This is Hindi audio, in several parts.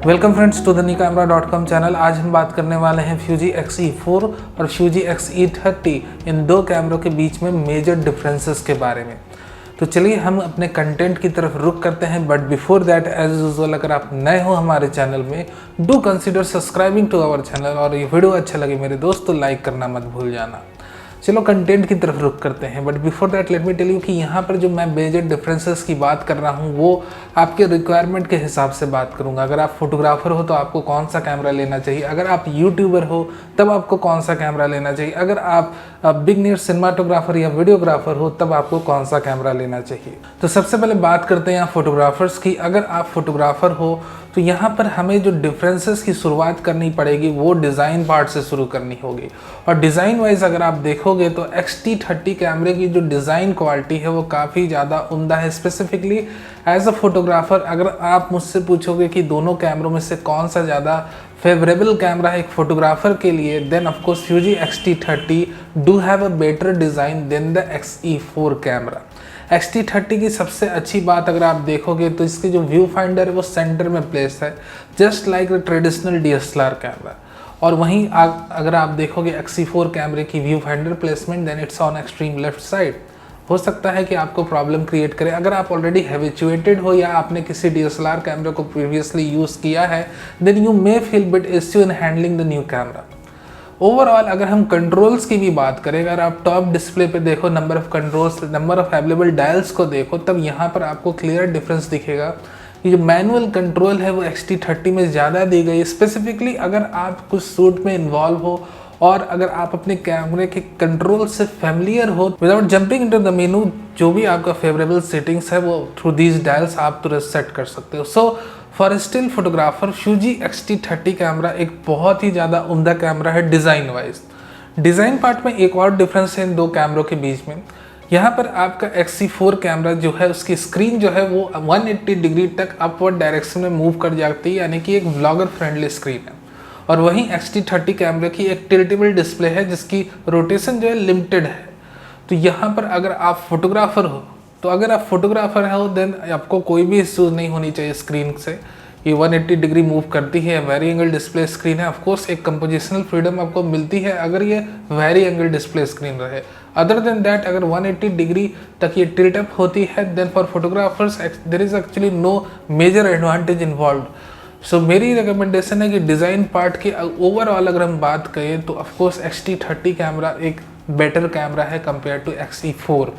वेलकम फ्रेंड्स टू द नीकामरा.com चैनल। आज हम बात करने वाले हैं फ्यूजी X-E4 और फ्यूजी X-E30 इन दो कैमरों के बीच में मेजर डिफरेंसेस के बारे में। तो चलिए हम अपने कंटेंट की तरफ रुक करते हैं, but before that as usual अगर आप नए हो हमारे चैनल में do consider subscribing to our channel, और ये वीडियो अच्छा लगे मेरे दोस्त तो लाइक करना मत भूल जाना। चलो कंटेंट की तरफ रुक करते हैं, but before that let me tell you कि यहाँ पर जो मैं मेजर डिफरेंसेस की बात कर रहा हूँ वो आपके रिक्वायरमेंट के हिसाब से बात करूँगा। अगर आप फोटोग्राफर हो तो आपको कौन सा कैमरा लेना चाहिए, अगर आप यूट्यूबर हो तब आपको कौन सा कैमरा लेना चाहिए, अगर आप बिग नीड सिनेमाटोग्राफर या वीडियोग्राफर हो तब आपको कौन सा कैमरा लेना चाहिए। तो सबसे पहले बात करते हैं यहाँ फोटोग्राफर्स की। अगर आप फोटोग्राफर हो तो यहाँ पर हमें जो डिफरेंसेस की शुरुआत करनी पड़ेगी वो डिज़ाइन पार्ट से शुरू करनी होगी। और डिज़ाइन वाइज अगर आप देखोगे तो X-T30 कैमरे की जो डिज़ाइन क्वालिटी है वो काफ़ी ज़्यादा उम्दा है। स्पेसिफिकली एज अ फोटोग्राफर अगर आप मुझसे पूछोगे कि दोनों कैमरों में से कौन सा ज़्यादा फेवरेबल कैमरा है एक फोटोग्राफर के लिए, then of course Fuji X-T30 do have a better design than the X-E4 camera. X-T30 की सबसे अच्छी बात अगर आप देखोगे तो इसके जो व्यू फाइंडर है वो सेंटर में प्लेस है, just like the traditional DSLR camera. और वहीं अगर आप देखोगे X-E4 कैमरे की view finder placement, then it's on extreme left side. हो सकता है कि आपको प्रॉब्लम क्रिएट करे अगर आप ऑलरेडी हैबिचुएटेड हो या आपने किसी DSLR कैमरे को प्रीवियसली यूज़ किया है, then you may feel bit issue in handling the new camera. Overall अगर हम कंट्रोल्स की भी बात करें, अगर आप टॉप डिस्प्ले पे देखो number of controls, number of available dials को देखो, तब यहाँ पर आपको क्लियर डिफरेंस दिखेगा कि जो मैनुअल कंट्रोल है वो X-T30 में ज़्यादा दी गई है। स्पेसिफिकली अगर आप कुछ शूट में इन्वॉल्व हो और अगर आप अपने कैमरे के कंट्रोल से फैमिलियर हो, विदाउट जंपिंग इनटू द मेनू, जो भी आपका फेवरेबल सेटिंग्स है वो थ्रू दीज डायल्स आप तुरंत सेट कर सकते हो। So for still photographer Fuji X-T30 camera एक बहुत ही ज़्यादा उम्दा कैमरा है डिज़ाइन वाइज। डिज़ाइन पार्ट में एक और डिफरेंस है इन दो कैमरों के बीच में। यहाँ पर आपका X-E4 कैमरा जो है उसकी स्क्रीन जो है वो 180 डिग्री तक अपवर्ड डायरेक्शन में मूव कर जाती है, यानी कि एक ब्लॉगर फ्रेंडली स्क्रीन है। और वहीं X-T30 कैमरे की एक टिल्टेबल डिस्प्ले है जिसकी रोटेशन जो है लिमिटेड है। तो यहाँ पर अगर आप फोटोग्राफर हो देन आपको कोई भी इश्यूज नहीं होनी चाहिए स्क्रीन से। ये 180 डिग्री मूव करती है, वेरी एंगल डिस्प्ले स्क्रीन है। ऑफकोर्स एक कंपोजिशनल फ्रीडम आपको मिलती है अगर ये वेरी एंगल डिस्प्ले स्क्रीन रहे। अदर देन दैट अगर 180 डिग्री तक ये टिल्ट अप होती है, then for photographers there is actually no major advantage involve. सो मेरी रिकमेंडेशन है कि डिज़ाइन पार्ट की ओवरऑल अगर हम बात करें तो ऑफकोर्स X-T30 कैमरा एक बेटर कैमरा है compare to X-E4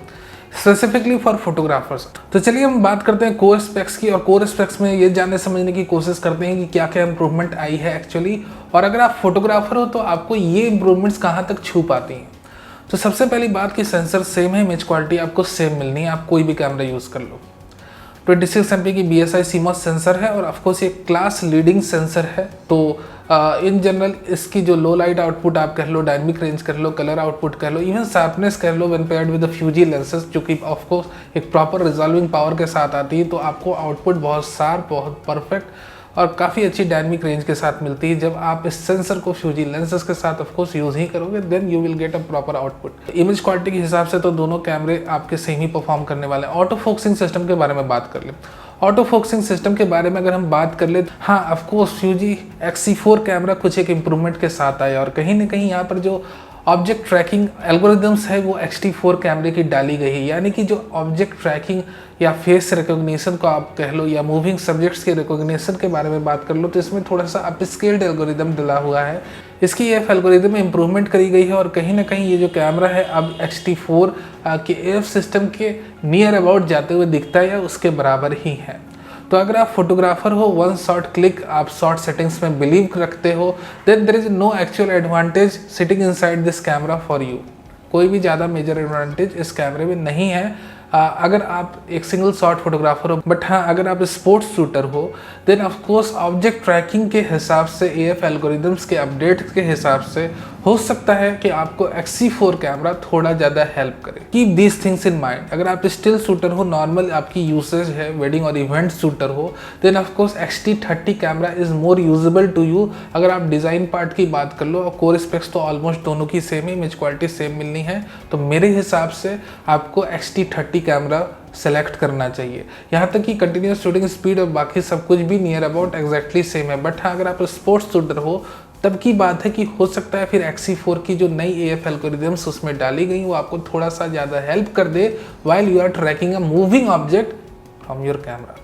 specifically for photographers. तो चलिए हम बात करते हैं कोर स्पेक्स की, और कोर स्पेक्स में ये जानने समझने की कोशिश करते हैं कि क्या क्या इंप्रूवमेंट आई है एक्चुअली, और अगर आप फोटोग्राफर हो तो आपको ये इंप्रूवमेंट्स कहाँ तक छू पाती हैं। तो सबसे पहली बात कि सेंसर सेम है, इमेज क्वालिटी आपको सेम मिलनी है, आप कोई भी कैमरा यूज़ कर लो। 26 MP की BSI CMOS सेंसर है और ऑफकोर्स ये क्लास लीडिंग सेंसर है। तो इन जनरल इसकी जो लो लाइट आउटपुट आप कह लो, डायनेमिक रेंज कह लो, कलर आउटपुट कह लो, इवन शार्पनेस कह लो, when paired with the Fuji lenses जो कि ऑफकोर्स एक प्रॉपर रिजॉल्विंग पावर के साथ आती है, तो आपको आउटपुट बहुत शार्प, बहुत परफेक्ट और काफ़ी अच्छी डायनेमिक रेंज के साथ मिलती है। जब आप इस सेंसर को फ्यूजी लेंसेज के साथ ऑफकोर्स यूज़ ही करोगे, then you will get a proper output. Image quality के हिसाब से तो दोनों कैमरे आपके सेम ही परफॉर्म करने वाले हैं। ऑटो फोकसिंग सिस्टम के बारे में बात कर ले। ऑटो फोकसिंग सिस्टम के बारे में अगर हम बात कर ले, हाँ ऑफकोर्स फ्यूजी X-E4 कैमरा कुछ एक इम्प्रूवमेंट के साथ आया, और कहीं ना कहीं यहाँ पर जो ऑब्जेक्ट ट्रैकिंग एल्गोरिदम्स है वो X-T4 कैमरे की डाली गई है, यानी कि जो ऑब्जेक्ट ट्रैकिंग या फेस रिकॉग्निशन को आप कह लो या मूविंग सब्जेक्ट्स के रिकॉग्निशन के बारे में बात कर लो, तो इसमें थोड़ा सा अपस्केल्ड एल्गोरिदम डला हुआ है। इसकी एफ एल्गोरिदम में इंप्रूवमेंट करी गई है, और कहीं ना कहीं ये जो कैमरा है अब X-T4 के एफ सिस्टम के नियर अबाउट जाते हुए दिखता है या उसके बराबर ही है। तो अगर आप फोटोग्राफर हो, वन शॉट क्लिक आप शॉर्ट सेटिंग्स में बिलीव रखते हो, then there is no actual advantage sitting inside this camera for you. कोई भी ज़्यादा मेजर एडवांटेज इस कैमरे में नहीं है अगर आप एक सिंगल शॉट फोटोग्राफर हो। बट हाँ, अगर आप स्पोर्ट्स शूटर हो, देन ऑफकोर्स ऑब्जेक्ट ट्रैकिंग के हिसाब से AF एल्गोरिदम्स के अपडेट के हिसाब से हो सकता है कि आपको X-C4 कैमरा थोड़ा ज़्यादा हेल्प करे। Keep these things in mind. अगर आप स्टिल शूटर हो, नॉर्मल आपकी यूसेज है, वेडिंग और इवेंट शूटर हो, then of course X-T30 camera is more usable to you. अगर आप डिज़ाइन पार्ट की बात कर लो और कोर स्पेक्स तो ऑलमोस्ट दोनों की सेम ही, इमेज क्वालिटी सेम मिलनी है, तो मेरे हिसाब से आपको X-T30 कैमरा सेलेक्ट करना चाहिए। यहाँ तक कि कंटिन्यूस शूटिंग स्पीड और बाकी सब कुछ भी नियर अबाउट एग्जैक्टली सेम है। बट हाँ, अगर आप स्पोर्ट्स शूटर हो तब की बात है कि हो सकता है फिर X-C4 की जो नई AF एल्गोरिदम्स उसमें डाली गई वो आपको थोड़ा सा ज़्यादा हेल्प कर दे while you are tracking a moving object from your camera.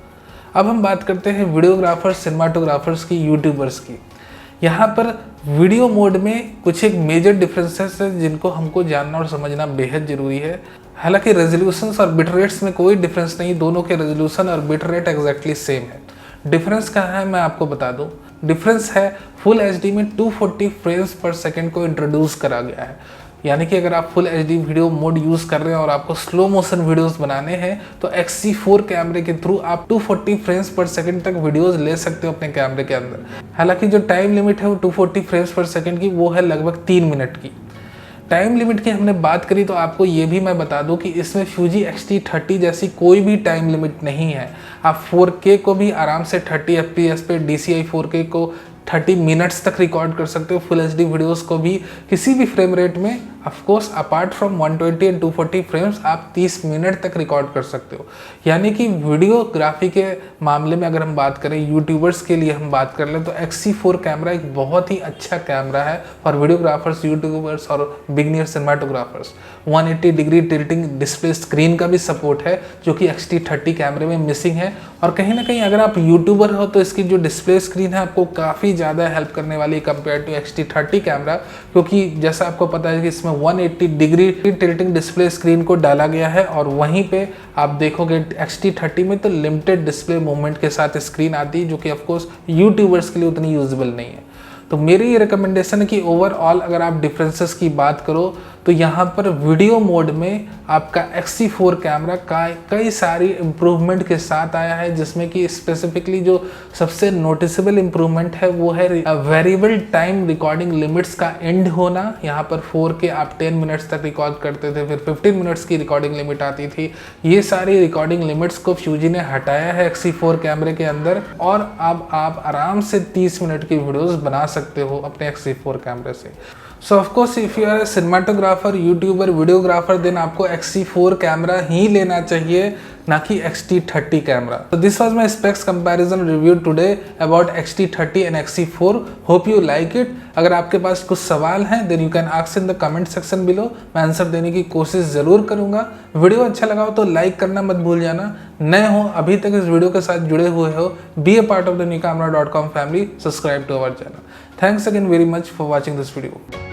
अब हम बात करते हैं वीडियोग्राफर्स, सिनेमाटोग्राफर्स की, यूट्यूबर्स की। यहाँ पर वीडियो मोड में कुछ एक मेजर डिफरेंसेस है जिनको हमको जानना और समझना बेहद ज़रूरी है। हालांकि रेजोल्यूशंस और बिट रेट्स में कोई डिफरेंस नहीं, दोनों के रेजोल्यूशन और बिट रेट एग्जैक्टली सेम है। डिफरेंस कहाँ है मैं आपको बता दूं। डिफरेंस है फुल एचडी में 240 फ्रेम्स पर सेकंड को इंट्रोड्यूस करा गया है। यानी कि अगर आप full HD video mode use कर रहे हैं और आपको स्लो मोशन वीडियोस बनाने हैं तो X-C4 कैमरे के थ्रू आप 240 फ्रेम्स पर सेकंड तक वीडियोस ले सकते हो अपने कैमरे के अंदर। हालांकि जो टाइम लिमिट है वो 240 फ्रेम्स पर सेकंड की वो है लगभग 3 मिनट की। टाइम लिमिट की हमने बात करी तो आपको ये भी मैं बता दूं कि इसमें Fuji X-T30 जैसी कोई भी टाइम लिमिट नहीं है। आप 4K को भी आराम से 30 FPS पे, DCI 4K को 30 मिनट्स तक रिकॉर्ड कर सकते हो, फुल एचडी वीडियोस को भी किसी भी फ्रेम रेट में। Of course apart from 120 and 240 frames आप 30 मिनट तक रिकॉर्ड कर सकते हो। यानी कि वीडियोग्राफी के मामले में अगर हम बात करें, यूट्यूबर्स के लिए हम बात कर लें तो X-C4 कैमरा एक बहुत ही अच्छा कैमरा है फॉर वीडियोग्राफर्स, यूट्यूबर्स और beginner cinematographers. 180 degree tilting display screen का भी सपोर्ट है जो कि X-T30 कैमरे में मिसिंग है। और कहीं ना कहीं अगर आप यूट्यूबर हो तो इसकी जो डिस्प्ले स्क्रीन है आपको काफ़ी ज़्यादा हेल्प करने वाली है कंपेयर टू X-T30 कैमरा, क्योंकि जैसा आपको पता है कि इसमें 180 डिग्री टिल्टिंग डिस्प्ले स्क्रीन को डाला गया है। और वहीं पे आप देखोगे X-T30 में तो लिमिटेड डिस्प्ले मूवमेंट के साथ स्क्रीन आती है जो कि ऑफकोर्स यूट्यूबर्स के लिए उतनी यूजेबल नहीं है। तो मेरी ये रिकमेंडेशन है कि ओवरऑल अगर आप डिफरेंसेस की बात करो तो यहाँ पर वीडियो मोड में आपका X-C4 कैमरा कई सारी इम्प्रूवमेंट के साथ आया है, जिसमें कि स्पेसिफिकली जो सबसे नोटिसेबल इम्प्रूवमेंट है वो है वेरिएबल टाइम रिकॉर्डिंग लिमिट्स का एंड होना। यहाँ पर 4K आप 10 मिनट्स तक रिकॉर्ड करते थे, फिर 15 मिनट्स की रिकॉर्डिंग लिमिट आती थी। ये सारी रिकॉर्डिंग लिमिट्स को Fuji ने हटाया है X-C4 कैमरे के अंदर और अब आप आराम से 30 मिनट की वीडियोज़ बना सकते हो अपने X-C4 कैमरे से। So of course if you are a cinematographer, YouTuber, videographer, then आपको X-C4 कैमरा ही लेना चाहिए, ना कि X-T30 कैमरा। तो this was my specs comparison review today about X-T30 and X-C4। Hope you like it. अगर आपके पास कुछ सवाल हैं then you can ask in the comment section below, मैं आंसर देने की कोशिश ज़रूर करूँगा। वीडियो अच्छा लगा हो तो लाइक करना मत भूल जाना। नए हो, अभी तक इस वीडियो के साथ जुड़े हुए हो, be a part of the newcamera.com family, subscribe to our channel. Thanks again very much for watching this video.